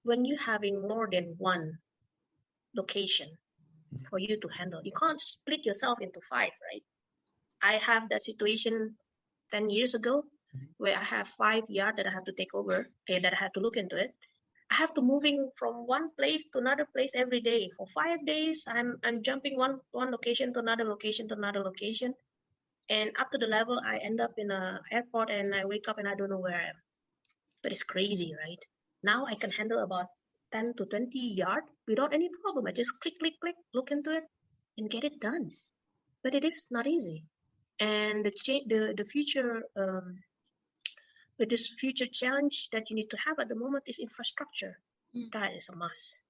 when you having more than one location for you to handle, you can't split yourself into 5, right? I have that situation 10 years ago where I have 5 yards that I have to take over, that I have to look into it. I have to moving from one place to another place every day for 5 days. I'm jumping one location to another location to another location, and up to the level I end up in a airport and I wake up and I don't know where I am. But it's crazy, right? Now I can handle about 10 to 20 yards without any problem. I just click, click, click, look into it, and get it done. But it is not easy, and the future. With this future challenge that you need to have at the moment is infrastructure. That is a must.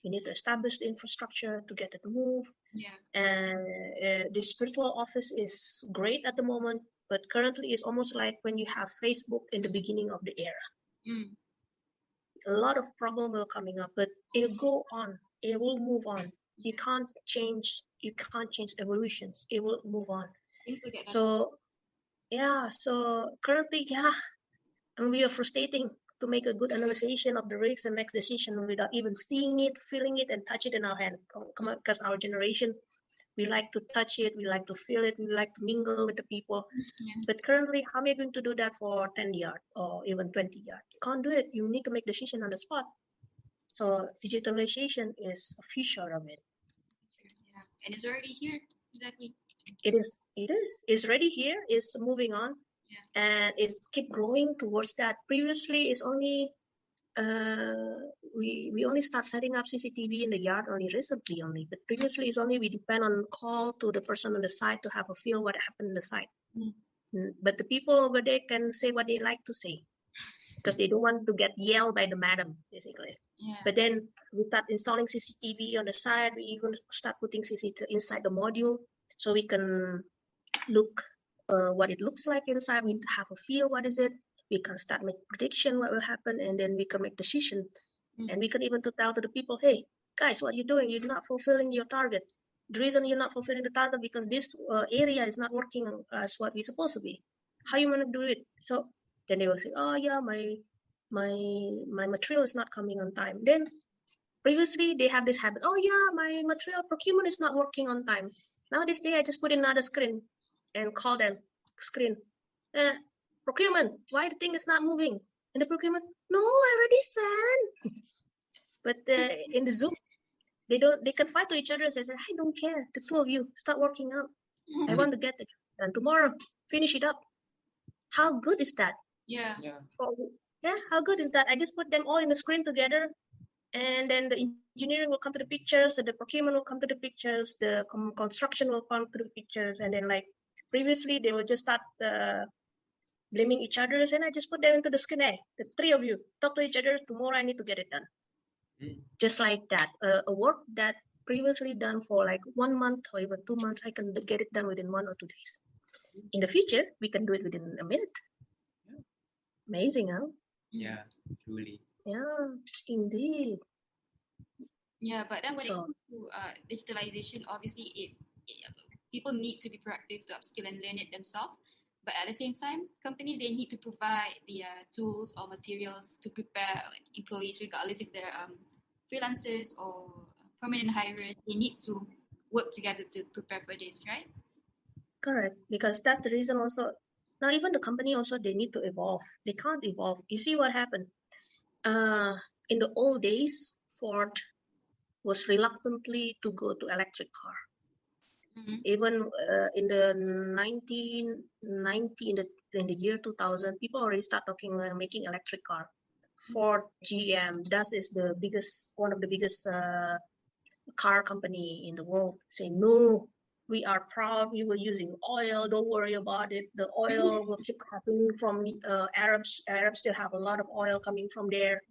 You need to establish the infrastructure to get it moved. Yeah. And this virtual office is great at the moment, but currently it's almost like when you have Facebook in the beginning of the era. A lot of problems will coming up, but it'll go on. It will move on. You can't change evolutions. It will move on. Things will get better. So yeah, so currently, and we are frustrating to make a good analysis of the risks and make decision without even seeing it, feeling it, and touch it in our hand. Because our generation, we like to touch it, we like to feel it, we like to mingle with the people. But currently, how are you going to do that for 10 yards or even 20 yards? You can't do it. You need to make decision on the spot. So digitalization is a future of it. Yeah, and it's already here. Exactly. It is. It's already here. It's moving on. Yeah. And it's keep growing towards that. Previously, it's only we only start setting up CCTV in the yard only recently only. But previously, it's only we depend on call to the person on the site to have a feel what happened on the site. But the people over there can say what they like to say because they don't want to get yelled by the madam, basically. Yeah. But then we start installing CCTV on the side. We even start putting CCTV inside the module so we can look what it looks like inside. We have a feel what is it. We can start make prediction what will happen, and then we can make decision. And we can even to tell to the people, hey guys, what are you doing? You're not fulfilling your target. The reason you're not fulfilling the target because this area is not working as what we're supposed to be. How you want to do it? So then they will say, oh yeah, my material is not coming on time. Then previously they have this habit, oh yeah, my material procurement is not working on time. Now this day I just put in another screen and call them screen. Procurement, why the thing is not moving? And the procurement, no, I already sent. But in the Zoom, they can fight to each other and say, I don't care. The two of you start working out. I want to get it done tomorrow. Finish it up. How good is that? Yeah. How good is that? I just put them all in the screen together, and then the engineering will come to the pictures, the procurement will come to the pictures, the construction will come to the pictures, and then like previously they will just start blaming each other, and I just put them into the screen. Hey, the three of you talk to each other. Tomorrow I need to get it done. Just like that, a work that previously done for like 1 month or even 2 months, I can get it done within 1 or 2 days. In the future, we can do it within a minute. Amazing, huh? Yeah, truly. Yeah, indeed. Yeah, but then when it So comes to digitalization, obviously people need to be proactive to upskill and learn it themselves. But at the same time, companies they need to provide the tools or materials to prepare like employees, regardless if they're freelancers or permanent hirers. They need to work together to prepare for this, right? correct, because that's the reason also. Now even the company also they need to evolve. They can't evolve. You see what happened? In the old days, Ford was reluctantly to go to electric car. Mm-hmm. Even in the 1990, in the year 2000, people already start talking making electric car. Ford, GM, that is the biggest, one of the biggest car company in the world. Say no, we are proud. We were using oil. Don't worry about it. The oil will keep happening from Arabs. Arabs still have a lot of oil coming from there.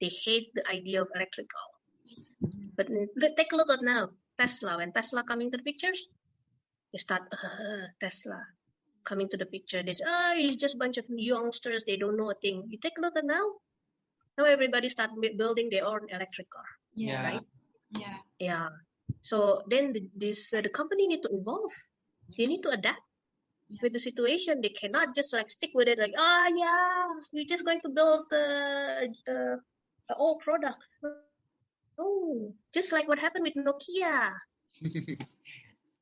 They hate the idea of electric car. But take a look at now Tesla. When Tesla coming to the pictures, they start Tesla coming to the picture. They say, it's just a bunch of youngsters. They don't know a thing. You take a look at now. Now everybody start building their own electric car. Yeah. Right? Yeah. Yeah. So then the company need to evolve. They need to adapt with the situation. They cannot just like stick with it. Like, yeah, we're just going to build an old product. No, just like what happened with Nokia.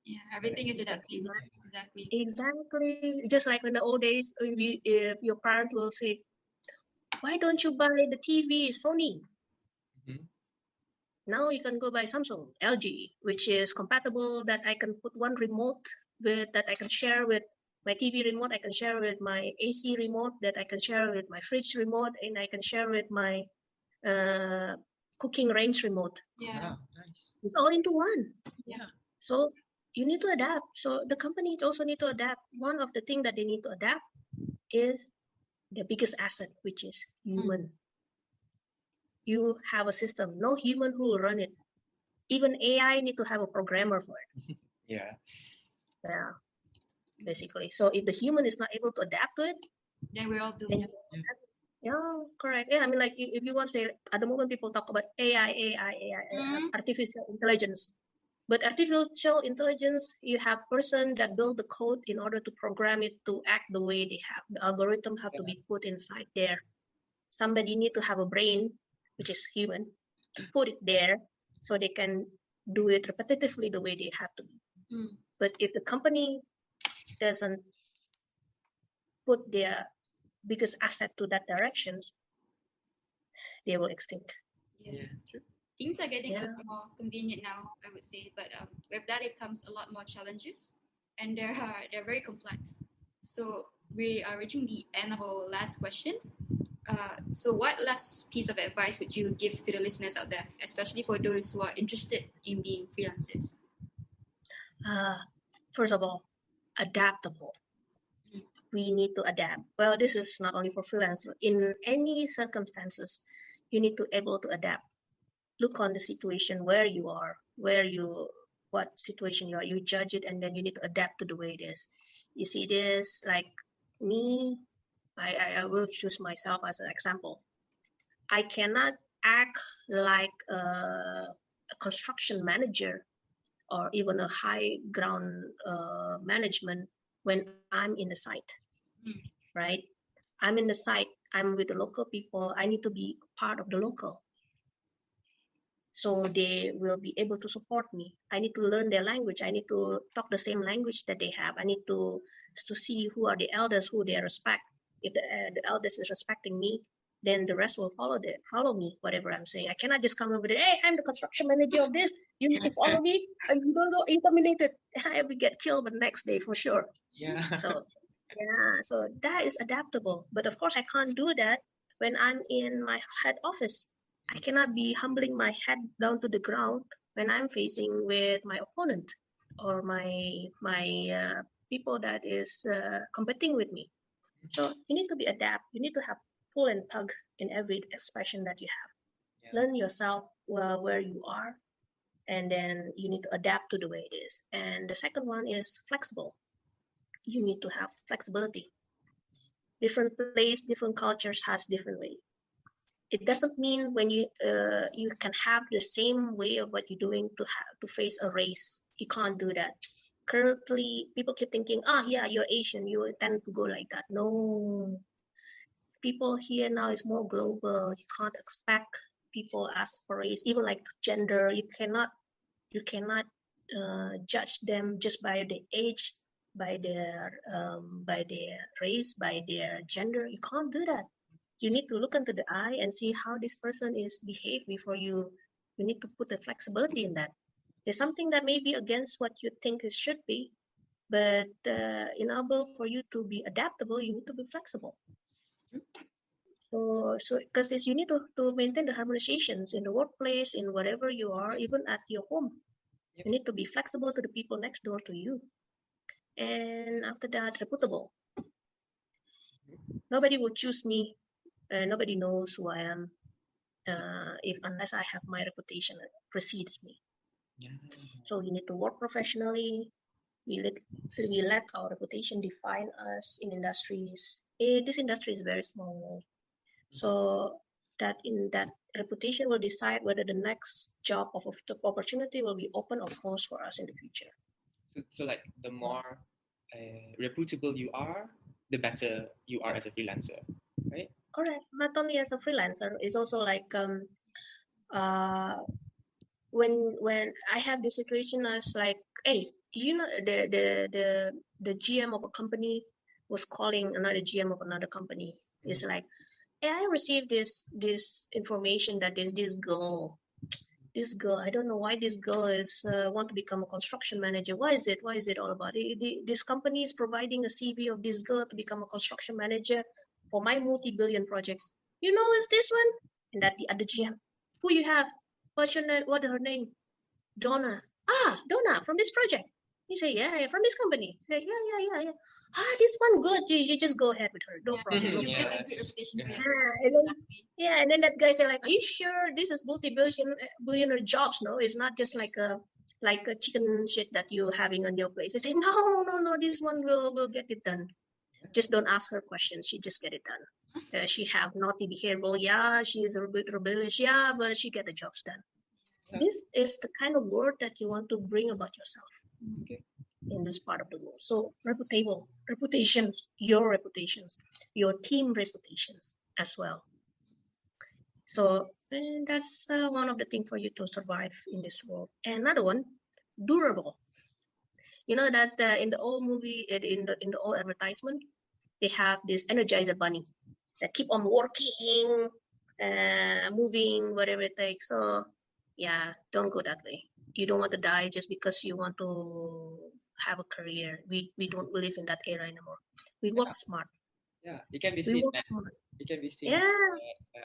Yeah, everything is adapting. Exactly. Exactly. Just like in the old days, if your parent will say, why don't you buy the TV, Sony? Mhm. Now you can go buy Samsung, LG, which is compatible that I can put one remote that I can share with my TV remote, I can share with my AC remote, that I can share with my fridge remote, and I can share with my cooking range remote. Yeah. Nice. It's all into one. Yeah. So you need to adapt. So the company also need to adapt. One of the things that they need to adapt is the biggest asset, which is human. You have a system, no human who will run it. Even AI need to have a programmer for it. Yeah. Yeah, basically. So if the human is not able to adapt to it, Then we're all then doomed. yeah, correct. Yeah, I mean, like if you want to say at the moment people talk about AI, artificial intelligence. But artificial intelligence, you have person that build the code in order to program it to act the way they have. The algorithm have to be put inside there. Somebody need to have a brain, which is human, to put it there so they can do it repetitively the way they have to. But if the company doesn't put their biggest asset to that directions, they will extinct. Yeah. Things are getting a lot more convenient now, I would say, but with that it comes a lot more challenges, and they're very complex. So we are reaching the end of our last question. So what last piece of advice would you give to the listeners out there, especially for those who are interested in being freelancers? First of all, adaptable. We need to adapt. Well, this is not only for freelancer. In any circumstances, you need to able to adapt. Look on the situation where you are, what situation you are. You judge it, and then you need to adapt to the way it is. You see this, like me, I will choose myself as an example. I cannot act like a construction manager or even a high ground management when I'm in the site, right? I'm in the site, I'm with the local people, I need to be part of the local. So they will be able to support me. I need to learn their language. I need to talk the same language that they have. I need to see who are the elders, who they respect. If the elders is respecting me, then the rest will follow me, whatever I'm saying. I cannot just come over there, hey, I'm the construction manager of this. You need to follow me. You don't go intimidated. I will get killed the next day for sure. Yeah. So that is adaptable. But of course, I can't do that when I'm in my head office. I cannot be humbling my head down to the ground when I'm facing with my opponent or my people that is competing with me. So you need to be adapt. You need to have pull and tug in every expression that you have. Learn yourself where you are, and then you need to adapt to the way it is. And the second one is flexible. You need to have flexibility. Different place, different cultures has different way. it doesn't mean when you can have the same way of what you're doing to face a race. You can't do that. Currently, people keep thinking, yeah, you're Asian, you tend to go like that. No, people here now is more global. You can't expect people ask for race, even like gender. You cannot judge them just by their age, by their race, by their gender. You can't do that. You need to look into the eye and see how this person is behave before you need to put the flexibility in that. There's something that may be against what you think it should be, but in order for you to be adaptable, you need to be flexible. So because you need to maintain the harmonizations in the workplace, in whatever you are, even at your home. You need to be flexible to the people next door to you. And after that, reputable. Nobody will choose me. Nobody knows who I am unless I have my reputation that precedes me. So we need to work professionally. We let our reputation define us in industries. This industry is very small, so that reputation will decide whether the next job opportunity will be open or closed for us in the future. So like the more reputable you are, the better you are as a freelancer, right? Correct. Not only as a freelancer, it's also like when I have this situation, I was like, hey, the GM of a company was calling another GM of another company. It's like, hey, I received this information that there's this girl, I don't know why this girl is want to become a construction manager. Why is it all about it? This company is providing a CV of this girl to become a construction manager for my multi-billion projects. Is this one? And that the other GM, who you have? What's her name? Dona. Dona from this project. He said, yeah, from this company. He said, yeah. This one good. You just go ahead with her. No problem. You build a good reputation for yourself. And then that guy said, like, are you sure this is multi-billionaire jobs? No, it's not just like a chicken shit that you're having on your place. I said, no, this one will get it done. Just don't ask her questions. She just get it done. She have naughty behavior. Yeah, she is a bit rebellious. Yeah, but she get the jobs done. This is the kind of word that you want to bring about yourself in this part of the world. So reputations, your team reputations as well. So that's one of the things for you to survive in this world. And another one, durable. You know that in the old movie, in the old advertisement, they have this Energizer bunny that keep on working, moving, whatever it takes. So yeah, don't go that way. You don't want to die just because you want to have a career. We don't live in that era anymore. We work smart. Yeah, it can be seen. It can be seen.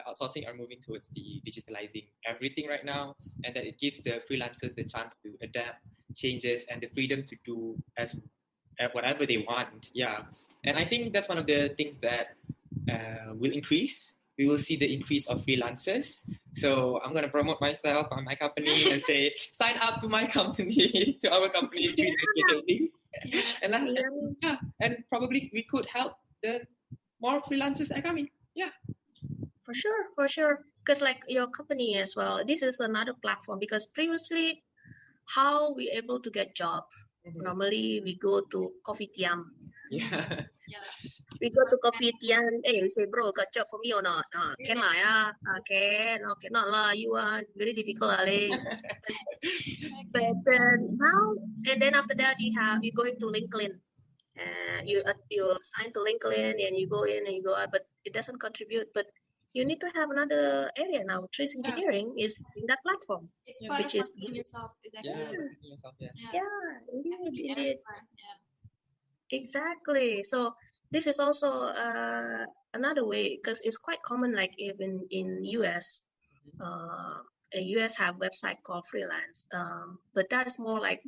Outsourcing are moving towards the digitalizing everything right now, and that it gives the freelancers the chance to adapt changes and the freedom to do as whatever they want. Yeah, and I think that's one of the things that will increase. We will see the increase of freelancers. So I'm going to promote myself on my company and say, sign up to my company, to our company. And probably we could help the more freelancers are coming. Yeah. For sure. Because like your company as well, this is another platform because previously how we able to get job? Normally we go to coffee tiam. Yeah. We go to coffee tiam. Hey, we say, bro, got job for me or not? Can I? Can. Okay, not lah. You are very difficult, Ali. But now, and then after that, you go into LinkedIn. You sign to LinkedIn and you go in and you go out, but it doesn't contribute. But you need to have another area now. Trees engineering is in that platform, it's part which of is yourself. Exactly. Indeed. Exactly. So this is also another way because it's quite common. Like even in US, US have website called freelance, but that's more like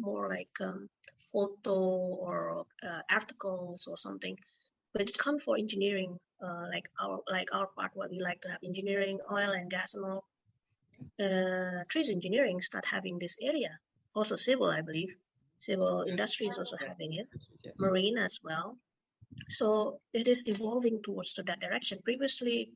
photo or articles or something. But it comes for engineering, like our part, what we like to have engineering, oil and gas and all. Trees engineering start having this area. Also civil, I believe. Civil industry is also having it. Marine as well. So it is evolving towards that direction. Previously,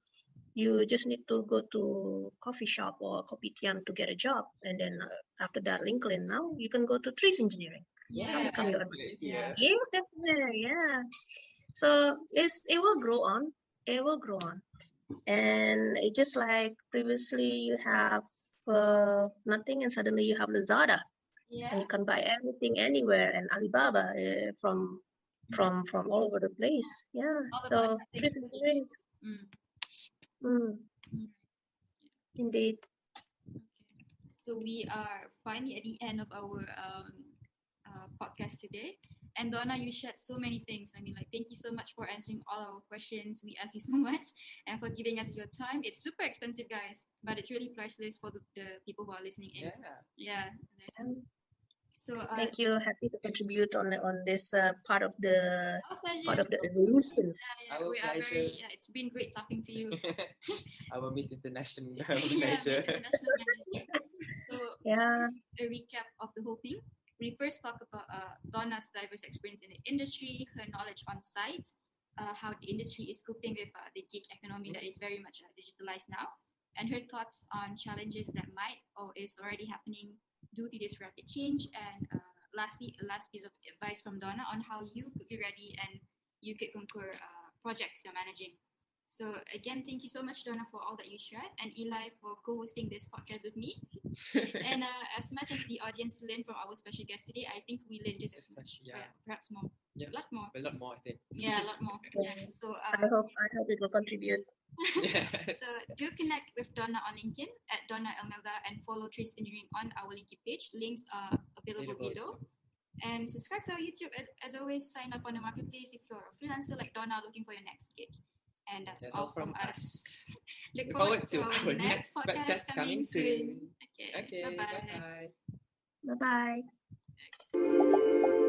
You just need to go to coffee shop or kopitiam to get a job, and then after that, LinkedIn. Now you can go to trees engineering. Yeah. Come to Yeah. yeah, definitely, yeah. So it will grow on. It will grow on, and it just like previously you have nothing, and suddenly you have Lazada, and you can buy everything anywhere, and Alibaba from all over the place. Yeah. All So about nothing. trees engineering. Mm, indeed. Okay. So we are finally at the end of our podcast today. And Donna, you shared so many things. I mean, like, thank you so much for answering all our questions. We ask you so much and for giving us your time. It's super expensive, guys, but it's really priceless for the people who are listening in. Yeah. So Thank you. Happy to contribute on this part of the our pleasure. evolutions. Our We are pleasure. very. Yeah, it's been great talking to you. Our Miss International Yeah, manager. Miss International Manager. So Yeah. a recap of the whole thing. We first talk about Donna's diverse experience in the industry, her knowledge on site, how the industry is coping with the gig economy that is very much digitalized now, and her thoughts on challenges that might or is already happening due to this rapid change. And lastly, a last piece of advice from Donna on how you could be ready and you could conquer projects you're managing. So again, thank you so much, Donna, for all that you shared, and Eli for co-hosting this podcast with me. And as much as the audience learned from our special guest today, I think we learned just as much, perhaps more, Yeah. a lot more. A lot more, I think. Yeah, a lot more. Yeah. So I hope it will contribute. So do connect with Donna on LinkedIn at Dona Emalda and follow Trees Engineering on our LinkedIn page. Links are available below. And subscribe to our YouTube. As always, sign up on the marketplace if you're a freelancer like Donna looking for your next gig. And that's all from us. Look forward to our next podcast coming soon. Okay, bye-bye. Bye-bye.